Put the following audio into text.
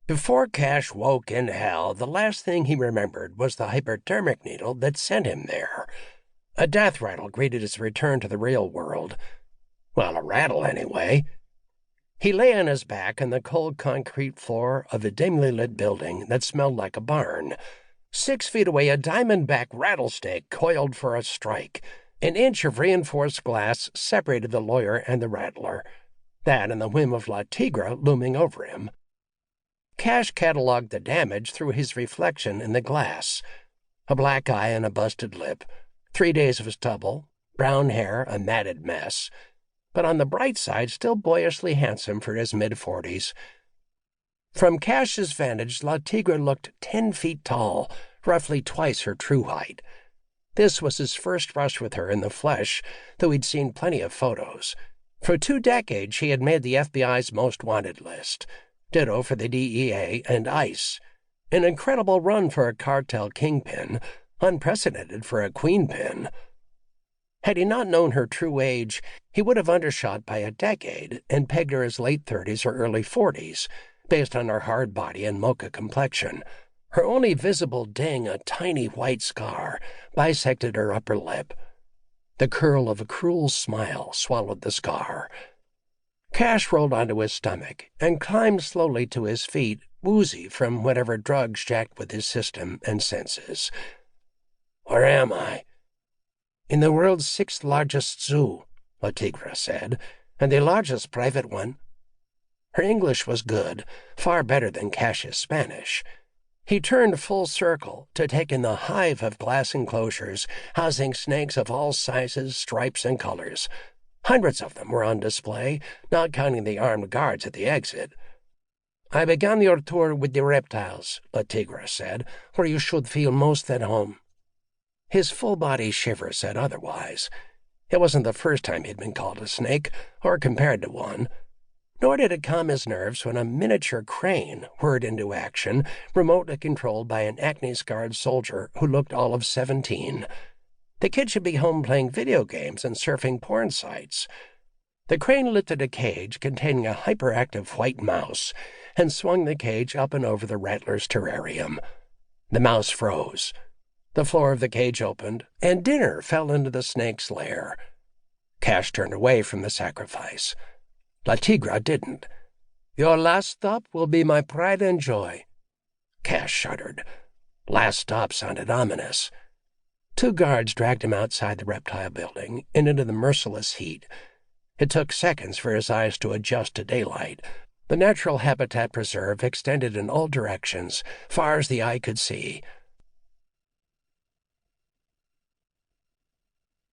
Before Cash woke in hell, the last thing he remembered was the hypodermic needle that sent him there. A death rattle greeted his return to the real world. Well, a rattle, anyway. He lay on his back on the cold concrete floor of a dimly lit building that smelled like a barn. 6 feet away, a diamondback rattlesnake coiled for a strike. An inch of reinforced glass separated the lawyer and the rattler. That and the whim of La Tigra looming over him. Cash catalogued the damage through his reflection in the glass. A black eye and a busted lip, 3 days of stubble, brown hair, a matted mess. But on the bright side, still boyishly handsome for his mid-40s. From Cash's vantage, La Tigra looked 10 feet tall, roughly twice her true height. This was his first brush with her in the flesh, though he'd seen plenty of photos. For 2 decades, she had made the FBI's most wanted list. Ditto for the DEA and ICE. An incredible run for a cartel kingpin, unprecedented for a queenpin. Had he not known her true age, he would have undershot by a decade and pegged her as late 30s or early 40s, based on her hard body and mocha complexion. Her only visible ding, a tiny white scar, bisected her upper lip. The curl of a cruel smile swallowed the scar. Cash rolled onto his stomach and climbed slowly to his feet, woozy from whatever drugs jacked with his system and senses. "Where am I?" "In the world's 6th largest zoo," La Tigra said, "and the largest private one." Her English was good, far better than Cash's Spanish. He turned full circle to take in the hive of glass enclosures housing snakes of all sizes, stripes, and colors. Hundreds of them were on display, not counting the armed guards at the exit. "I began your tour with the reptiles," La Tigra said, "where you should feel most at home." His full-body shiver said otherwise. It wasn't the first time he'd been called a snake, or compared to one. Nor did it calm his nerves when a miniature crane whirred into action, remotely controlled by an acne-scarred soldier who looked all of 17. The kid should be home playing video games and surfing porn sites. The crane lifted a cage containing a hyperactive white mouse and swung the cage up and over the rattler's terrarium. The mouse froze. The floor of the cage opened, and dinner fell into the snake's lair. Cash turned away from the sacrifice. La Tigra didn't. "Your last stop will be my pride and joy." Cash shuddered. Last stop sounded ominous. 2 guards dragged him outside the reptile building and into the merciless heat. It took seconds for his eyes to adjust to daylight. The natural habitat preserve extended in all directions, far as the eye could see,